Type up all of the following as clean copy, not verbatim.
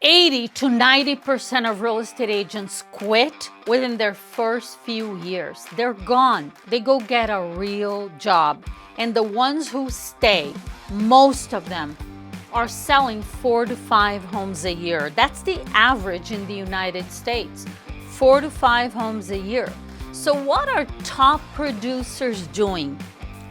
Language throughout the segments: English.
80 to 90% of real estate agents quit within their first few years. They're gone. They go get a real job. And the ones who stay, most of them are selling 4 to 5 homes a year. That's the average in the United States, 4 to 5 homes a year. So what are top producers doing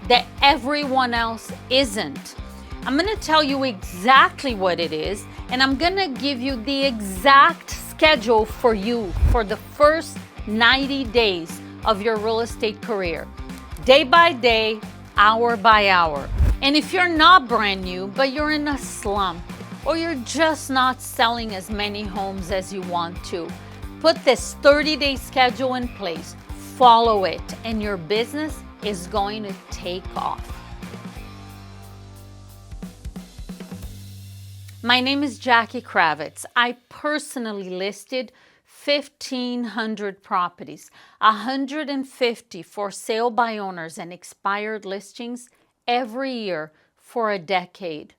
that everyone else isn't? I'm going to tell you exactly what it is, and I'm going to give you the exact schedule for you for the first 90 days of your real estate career, day by day, hour by hour. And if you're not brand new, but you're in a slump, or you're just not selling as many homes as you want to, put this 30-day schedule in place, follow it, and your business is going to take off. My name is Jackie Kravitz. I personally listed 1,500 properties, 150 for sale by owners and expired listings every year for a decade.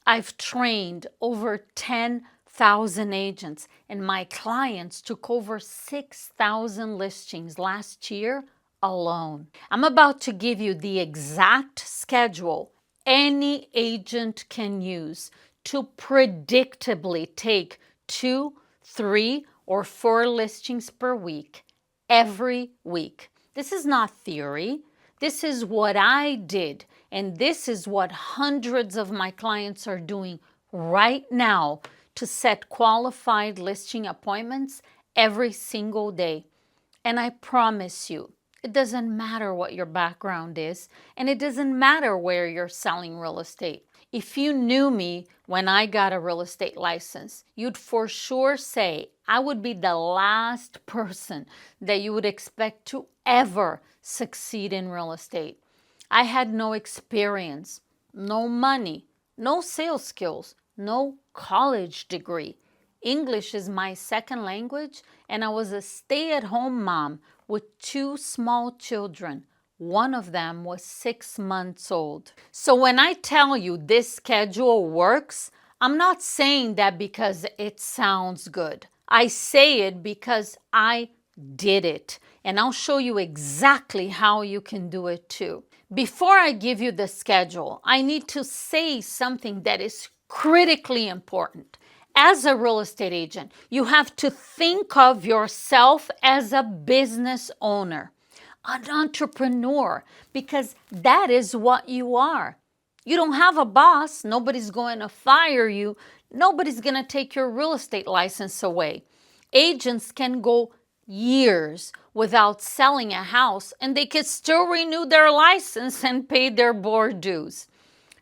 I've trained over 10,000 agents, and my clients took over 6,000 listings last year alone. I'm about to give you the exact schedule any agent can use to predictably take 2, 3, or 4 listings per week, every week. This is not theory. This is what I did, and this is what hundreds of my clients are doing right now to set qualified listing appointments every single day. And I promise you, it doesn't matter what your background is, and it doesn't matter where you're selling real estate. If you knew me when I got a real estate license, you'd for sure say I would be the last person that you would expect to ever succeed in real estate. I had no experience, no money, no sales skills, no college degree. English is my second language, and I was a stay-at-home mom with 2 small children. One of them was 6 months old. So when I tell you this schedule works, I'm not saying that because it sounds good. I say it because I did it. And I'll show you exactly how you can do it too. Before I give you the schedule, I need to say something that is critically important. As a real estate agent, you have to think of yourself as a business owner, an entrepreneur, because that is what you are. You don't have a boss. Nobody's going to fire you. Nobody's going to take your real estate license away. Agents can go years without selling a house, and they could still renew their license and pay their board dues.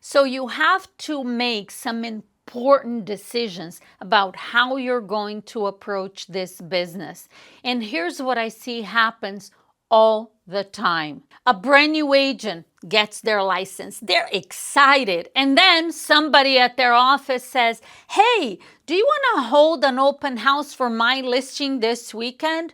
So you have to make some important decisions about how you're going to approach this business. And here's what I see happens all the time. A brand new agent gets their license. They're excited. And then somebody at their office says, "Hey, do you want to hold an open house for my listing this weekend?"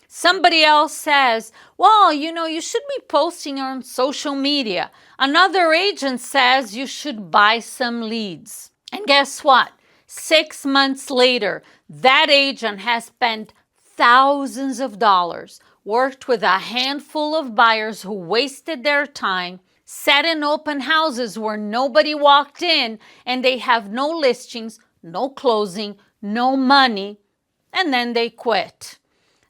Somebody else says, "Well, you should be posting on social media." Another agent says you should buy some leads. And guess what? 6 months later, that agent has spent thousands of dollars, worked with a handful of buyers who wasted their time, sat in open houses where nobody walked in, and they have no listings, no closing, no money, and then they quit.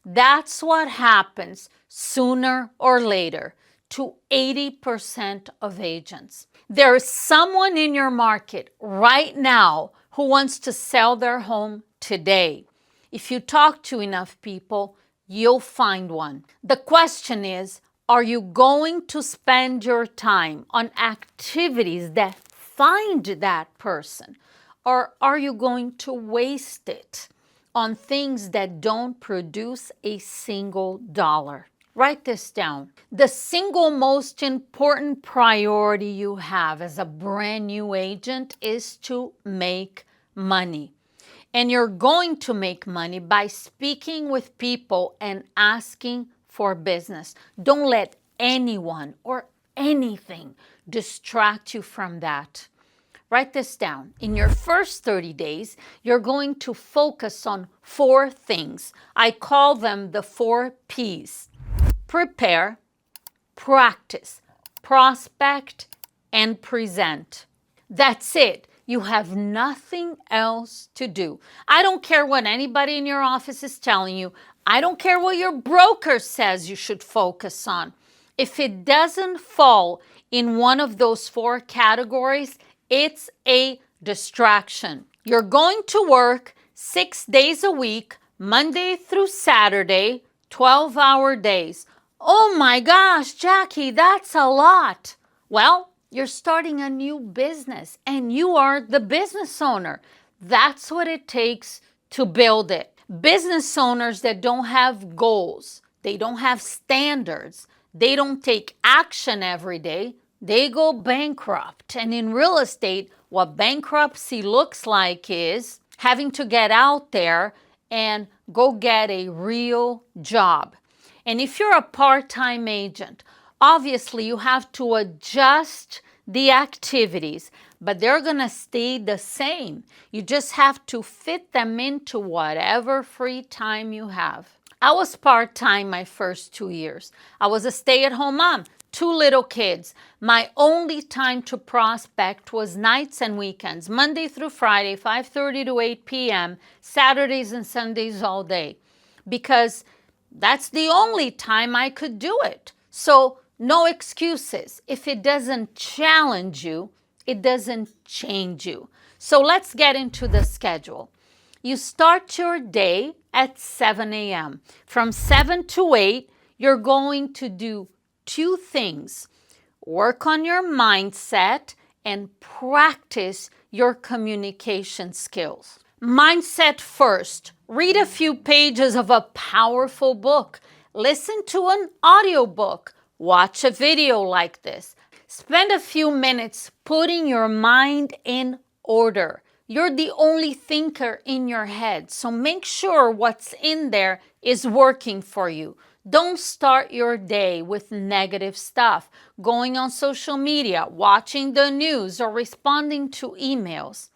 That's what happens sooner or later to 80% of agents. There is someone in your market right now who wants to sell their home today. If you talk to enough people, you'll find one. The question is, are you going to spend your time on activities that find that person? Or are you going to waste it on things that don't produce a single dollar? Write this down. The single most important priority you have as a brand new agent is to make money. And you're going to make money by speaking with people and asking for business. Don't let anyone or anything distract you from that. Write this down. In your first 30 days, you're going to focus on 4 things. I call them the 4 P's. Prepare, practice, prospect, and present. That's it. You have nothing else to do. I don't care what anybody in your office is telling you. I don't care what your broker says you should focus on. If it doesn't fall in one of those 4 categories, it's a distraction. You're going to work 6 days a week, Monday through Saturday, 12-hour days. Oh my gosh, Jackie, that's a lot. Well, you're starting a new business and you are the business owner. That's what it takes to build it. Business owners that don't have goals, they don't have standards, they don't take action every day, they go bankrupt. And in real estate, what bankruptcy looks like is having to get out there and go get a real job. And if you're a part-time agent, obviously you have to adjust the activities, but they're going to stay the same. You just have to fit them into whatever free time you have. I was part-time my first 2 years. I was a stay-at-home mom, 2 little kids. My only time to prospect was nights and weekends, Monday through Friday, 5:30 to 8 p.m., Saturdays and Sundays all day, because that's the only time I could do it. So no excuses. If it doesn't challenge you, it doesn't change you. So let's get into the schedule. You start your day at 7 a.m. From 7 to 8, you're going to do 2 things. Work on your mindset and practice your communication skills. Mindset first. Read a few pages of a powerful book. Listen to an audiobook. Watch a video like this. Spend a few minutes putting your mind in order. You're the only thinker in your head, so make sure what's in there is working for you. Don't start your day with negative stuff, going on social media, watching the news, or responding to emails.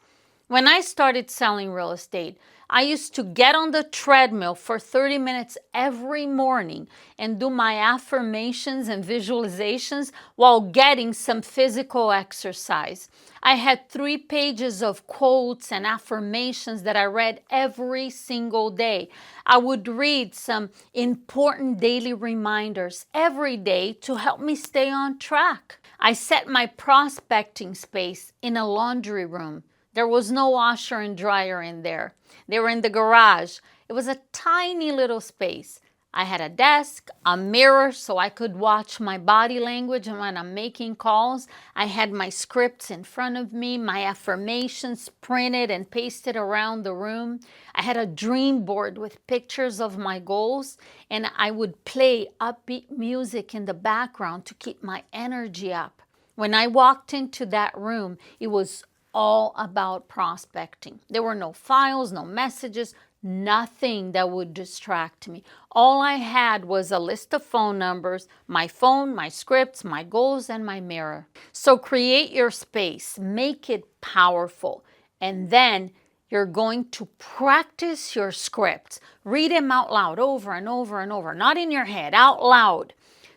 When I started selling real estate, I used to get on the treadmill for 30 minutes every morning and do my affirmations and visualizations while getting some physical exercise. I had 3 pages of quotes and affirmations that I read every single day. I would read some important daily reminders every day to help me stay on track. I set my prospecting space in a laundry room. There was no washer and dryer in there. They were in the garage. It was a tiny little space. I had a desk, a mirror so I could watch my body language when I'm making calls. I had my scripts in front of me, my affirmations printed and pasted around the room. I had a dream board with pictures of my goals, and I would play upbeat music in the background to keep my energy up. When I walked into that room, it was all about prospecting. There were no files, no messages, nothing that would distract me. All I had was a list of phone numbers, my phone, my scripts, my goals, and my mirror. So create your space, make it powerful, and then you're going to practice your scripts. Read them out loud over and over and over, not in your head, out loud.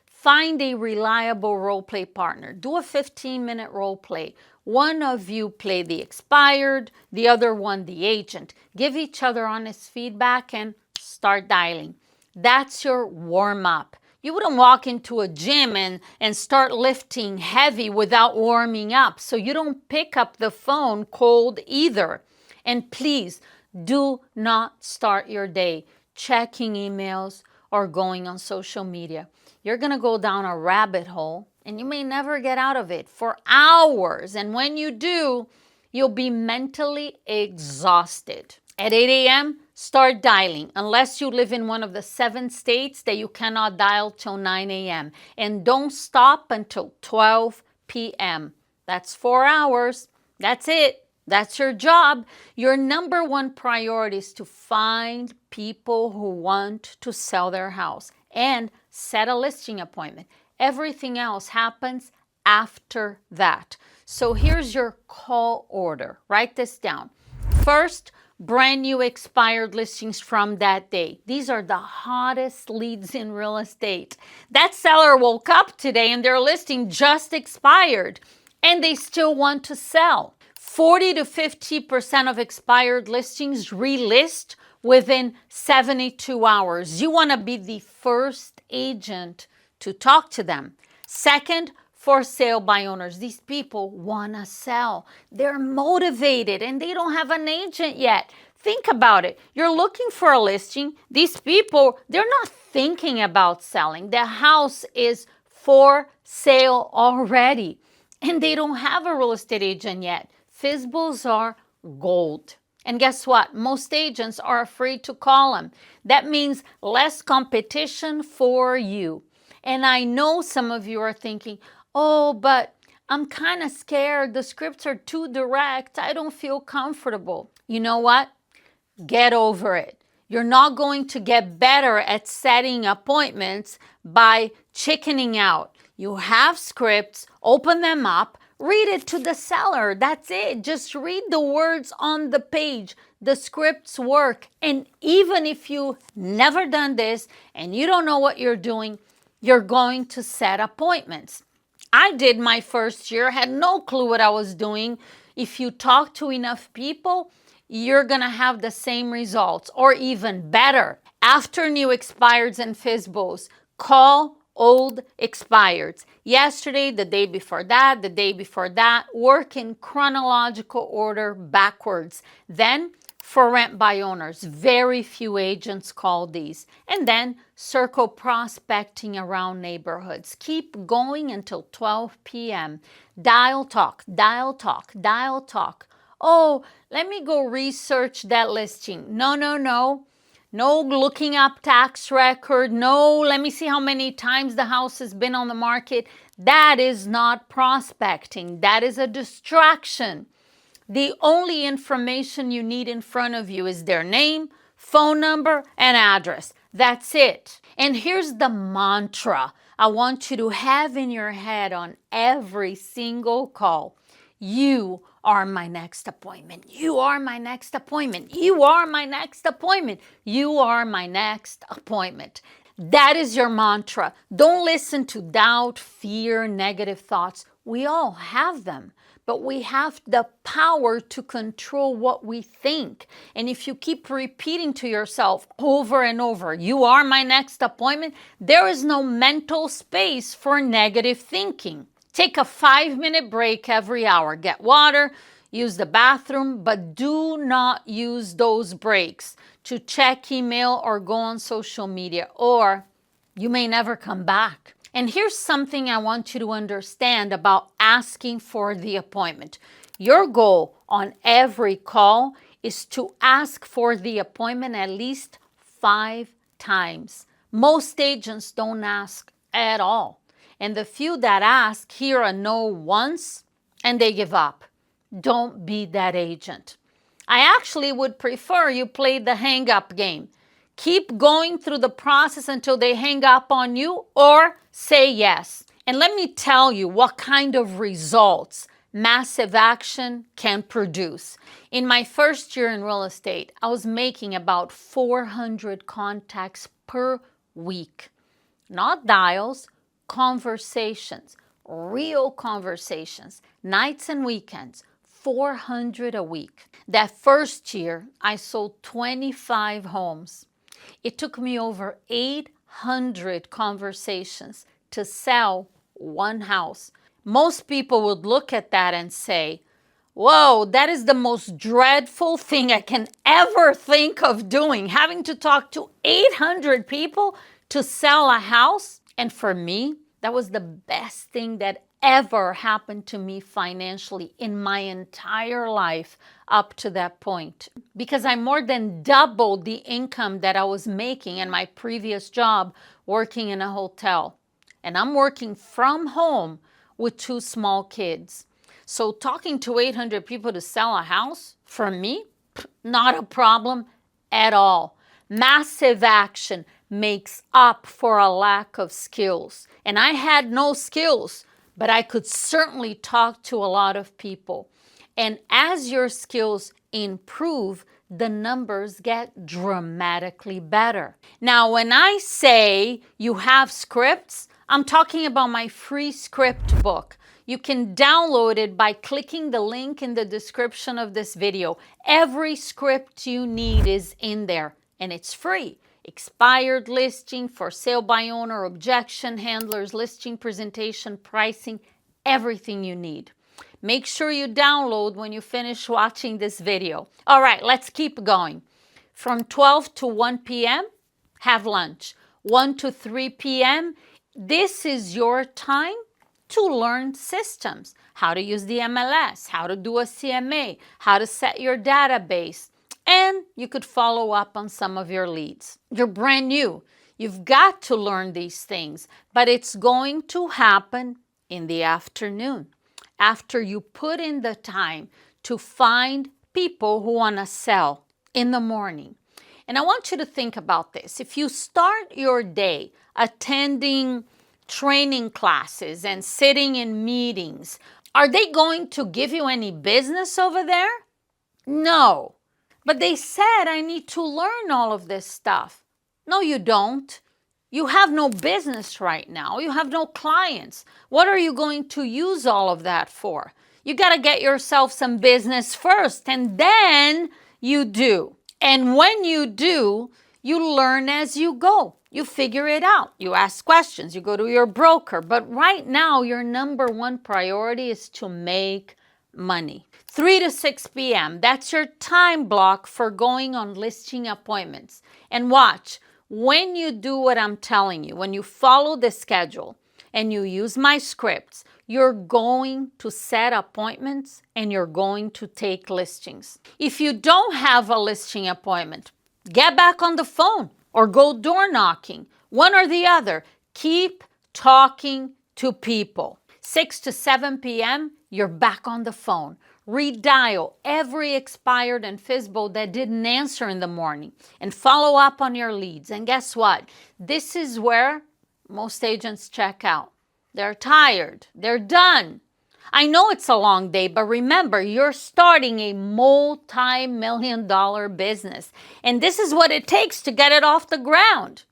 Find a reliable role play partner. Do a 15-minute role play. One of you play the expired, the other one the agent. Give each other honest feedback and start dialing. That's your warm-up. You wouldn't walk into a gym and start lifting heavy without warming up. So you don't pick up the phone cold either. And please do not start your day checking emails or going on social media. You're going to go down a rabbit hole and you may never get out of it for hours. And when you do, you'll be mentally exhausted. At 8 a.m., start dialing, unless you live in one of the 7 states that you cannot dial till 9 a.m. And don't stop until 12 p.m. That's 4 hours. That's it. That's your job. Your number 1 priority is to find people who want to sell their house and set a listing appointment. Everything else happens after that. So here's your call order. Write this down. First, brand new expired listings from that day. These are the hottest leads in real estate. That seller woke up today and their listing just expired and they still want to sell. 40 to 50% of expired listings relist within 72 hours. You want to be the first agent to talk to them. Second, for sale by owners. These people want to sell. They're motivated and they don't have an agent yet. Think about it. You're looking for a listing. These people, they're not thinking about selling. The house is for sale already and they don't have a real estate agent yet. Pitfalls are gold. And guess what? Most agents are afraid to call them. That means less competition for you. And I know some of you are thinking, oh, but I'm kind of scared. The scripts are too direct. I don't feel comfortable. You know what? Get over it. You're not going to get better at setting appointments by chickening out. You have scripts, open them up, read it to the seller. That's it. Just read the words on the page. The scripts work. And even if you've never done this and you don't know what you're doing, you're going to set appointments. I did my first year, had no clue what I was doing. If you talk to enough people, you're going to have the same results or even better. After new expireds and pitfalls, call old expireds. Yesterday, the day before that, the day before that, work in chronological order backwards. Then for rent by owners, very few agents call these. And then circle prospecting around neighborhoods. Keep going until 12 p.m. Dial talk, dial talk, dial talk. Oh, let me go research that listing. No. No looking up tax record. No, let me see how many times the house has been on the market. That is not prospecting. That is a distraction. The only information you need in front of you is their name, phone number, and address. That's it. And here's the mantra I want you to have in your head on every single call. You are my next appointment. You are my next appointment. You are my next appointment. You are my next appointment. That is your mantra. Don't listen to doubt, fear, negative thoughts. We all have them, but we have the power to control what we think. And if you keep repeating to yourself over and over, you are my next appointment, there is no mental space for negative thinking. Take a 5-minute break every hour. Get water, use the bathroom, but do not use those breaks to check email or go on social media, or you may never come back. And here's something I want you to understand about asking for the appointment. Your goal on every call is to ask for the appointment at least 5 times. Most agents don't ask at all. And the few that ask hear a no once and they give up. Don't be that agent. I actually would prefer you play the hang up game. Keep going through the process until they hang up on you or say yes. And let me tell you what kind of results massive action can produce. In my first year in real estate, I was making about 400 contacts per week. Not dials, conversations, real conversations, nights and weekends, 400 a week. That first year, I sold 25 homes. It took me over 800 conversations to sell one house. Most people would look at that and say, whoa, that is the most dreadful thing I can ever think of doing, having to talk to 800 people to sell a house. And for me, that was the best thing that ever happened to me financially in my entire life up to that point, because I more than doubled the income that I was making in my previous job working in a hotel. And I'm working from home with 2 small kids. So talking to 800 people to sell a house, for me, not a problem at all. Massive action makes up for a lack of skills. And I had no skills, but I could certainly talk to a lot of people. And as your skills improve, the numbers get dramatically better. Now, when I say you have scripts, I'm talking about my free script book. You can download it by clicking the link in the description of this video. Every script you need is in there, and it's free. Expired listing, for sale by owner, objection handlers, listing presentation, pricing, everything you need. Make sure you download when you finish watching this video. All right, let's keep going. From 12 to 1 p.m., have lunch. 1 to 3 p.m., this is your time to learn systems, how to use the MLS, how to do a CMA, how to set your database, and you could follow up on some of your leads. You're brand new. You've got to learn these things, but it's going to happen in the afternoon, after you put in the time to find people who want to sell in the morning. And I want you to think about this. If you start your day attending training classes and sitting in meetings, are they going to give you any business over there? No. But they said I need to learn all of this stuff. No, you don't. You have no business right now. You have no clients. What are you going to use all of that for? You got to get yourself some business first, and then you do. And when you do, you learn as you go. You figure it out. You ask questions. You go to your broker. But right now, your number one priority is to make money. 3 to 6 p.m., that's your time block for going on listing appointments. And watch, when you do what I'm telling you, when you follow the schedule and you use my scripts, you're going to set appointments and you're going to take listings. If you don't have a listing appointment, get back on the phone or go door knocking, one or the other. Keep talking to people. 6 to 7 p.m., you're back on the phone. Redial every expired and FISBO that didn't answer in the morning and follow up on your leads. And guess what? This is where most agents check out. They're tired. They're done. I know it's a long day, but remember, you're starting a multi-million-dollar business. And this is what it takes to get it off the ground.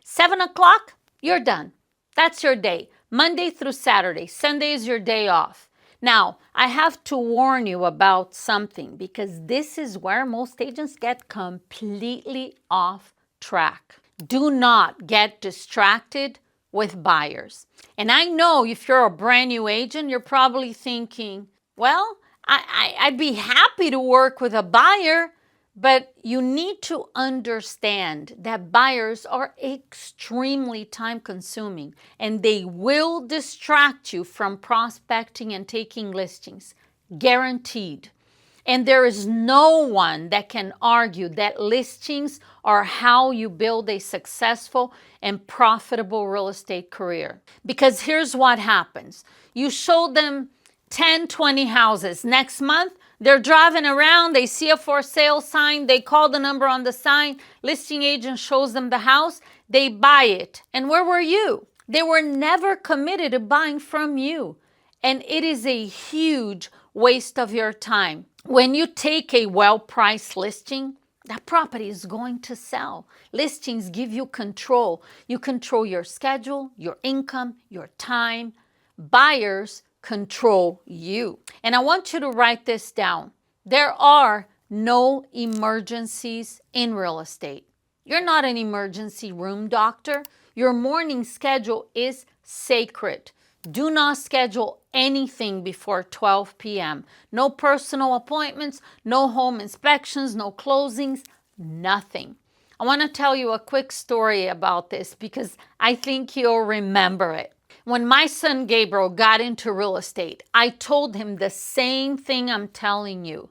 7 o'clock, you're done. That's your day. Monday through Saturday. Sunday is your day off. Now, I have to warn you about something because this is where most agents get completely off track. Do not get distracted with buyers. And I know if you're a brand new agent, you're probably thinking, well, I'd be happy to work with a buyer, but you need to understand that buyers are extremely time consuming and they will distract you from prospecting and taking listings, guaranteed. And there is no one that can argue that listings are how you build a successful and profitable real estate career. Because here's what happens. You show them 10, 20 houses. Next month, they're driving around, they see a for sale sign, they call the number on the sign, listing agent shows them the house, they buy it. And where were you? They were never committed to buying from you. And it is a huge waste of your time. When you take a well-priced listing, that property is going to sell. Listings give you control. You control your schedule, your income, your time. Buyers control you. And I want you to write this down. There are no emergencies in real estate. You're not an emergency room doctor. Your morning schedule is sacred. Do not schedule anything before 12 p.m. No personal appointments, no home inspections, no closings, nothing. I want to tell you a quick story about this because I think you'll remember it. When my son Gabriel got into real estate, I told him the same thing I'm telling you.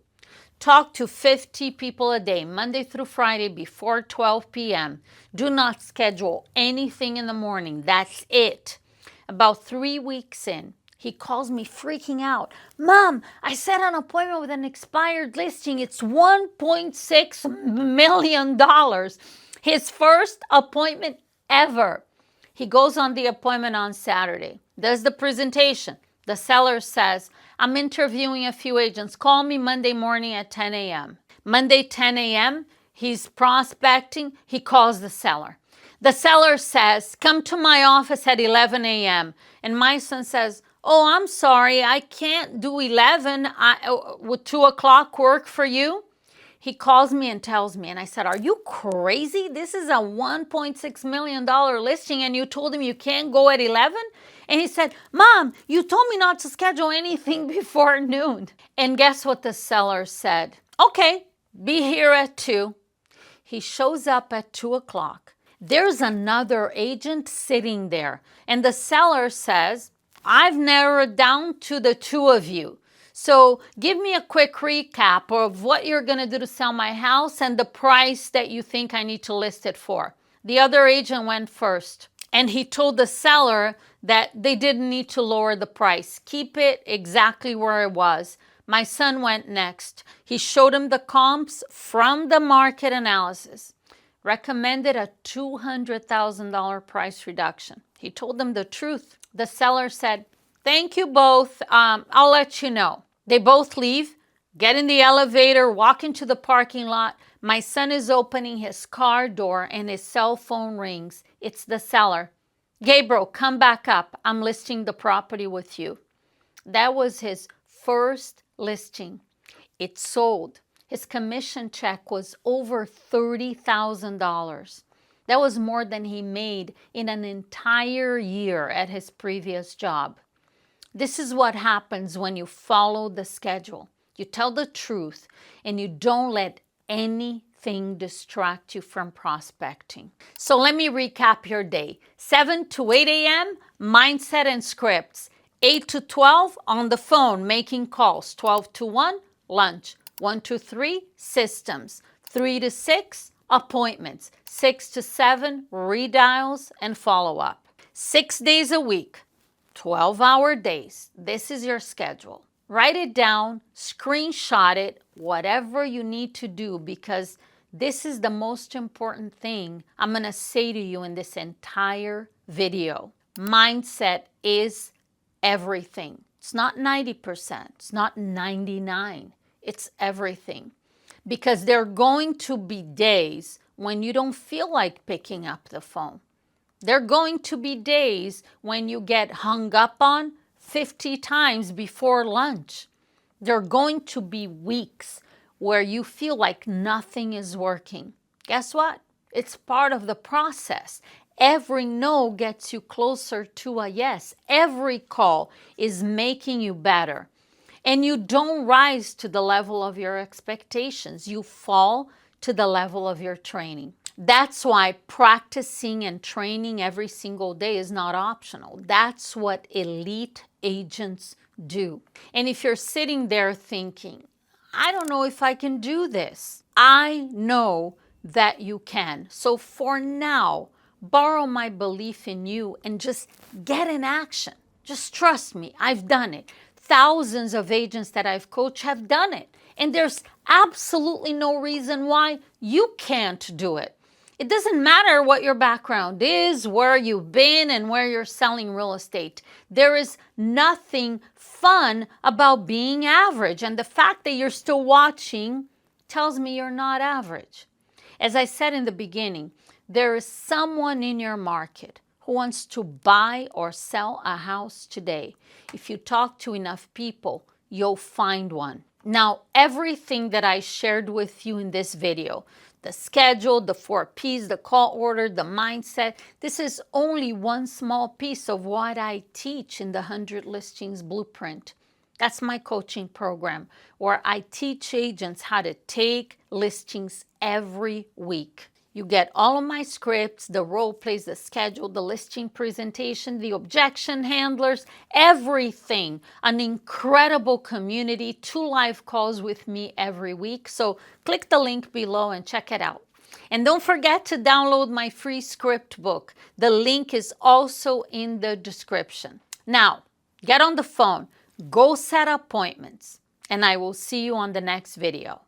Talk to 50 people a day, Monday through Friday before 12 p.m. Do not schedule anything in the morning. That's it. About 3 weeks in, he calls me freaking out. Mom, I set an appointment with an expired listing. It's $1.6 million. His first appointment ever. He goes on the appointment on Saturday, does the presentation. The seller says, I'm interviewing a few agents. Call me Monday morning at 10 a.m. Monday, 10 a.m., he's prospecting. He calls the seller. The seller says, come to my office at 11 a.m. And my son says, oh, I'm sorry, I can't do 11. Would 2 o'clock work for you? He calls me and tells me, and I said, are you crazy? This is a $1.6 million listing and you told him you can't go at 11? And he said, Mom, you told me not to schedule anything before noon. And guess what the seller said? Okay, be here at 2. He shows up at 2 o'clock. There's another agent sitting there. And the seller says, I've narrowed down to the 2 of you. So give me a quick recap of what you're going to do to sell my house and the price that you think I need to list it for. The other agent went first, and he told the seller that they didn't need to lower the price. Keep it exactly where it was. My son went next. He showed him the comps from the market analysis. Recommended a $200,000 price reduction. He told them the truth. The seller said, thank you both. I'll let you know. They both leave, get in the elevator, walk into the parking lot. My son is opening his car door and his cell phone rings. It's the seller. Gabriel, come back up. I'm listing the property with you. That was his first listing. It sold. His commission check was over $30,000. That was more than he made in an entire year at his previous job. This is what happens when you follow the schedule. You tell the truth and you don't let anything distract you from prospecting. So let me recap your day. 7 to 8 a.m., mindset and scripts. 8 to 12, on the phone, making calls. 12 to 1, lunch. 1 to 3, systems. 3 to 6, appointments. 6 to 7, redials and follow-up. 6 days a week. 12-hour days. This is your schedule. Write it down, screenshot it, whatever you need to do, because this is the most important thing I'm going to say to you in this entire video. Mindset is everything. It's not 90%. It's not 99%. It's everything. Because there are going to be days when you don't feel like picking up the phone. There are going to be days when you get hung up on 50 times before lunch. There are going to be weeks where you feel like nothing is working. Guess what? It's part of the process. Every no gets you closer to a yes. Every call is making you better. And you don't rise to the level of your expectations. You fall to the level of your training. That's why practicing and training every single day is not optional. That's what elite agents do. And if you're sitting there thinking, I don't know if I can do this, I know that you can. So for now, borrow my belief in you and just get in action. Just trust me, I've done it. Thousands of agents that I've coached have done it. And there's absolutely no reason why you can't do it. It doesn't matter what your background is, where you've been, and where you're selling real estate. There is nothing fun about being average. And the fact that you're still watching tells me you're not average. As I said in the beginning, there is someone in your market who wants to buy or sell a house today. If you talk to enough people, you'll find one. Now, everything that I shared with you in this video, the schedule, the 4 Ps, the call order, the mindset, this is only one small piece of what I teach in the 100 Listings Blueprint. That's my coaching program where I teach agents how to take listings every week. You get all of my scripts, the role plays, the schedule, the listing presentation, the objection handlers, everything. An incredible community, 2 live calls with me every week. So click the link below and check it out. And don't forget to download my free script book. The link is also in the description. Now, get on the phone, go set appointments, and I will see you on the next video.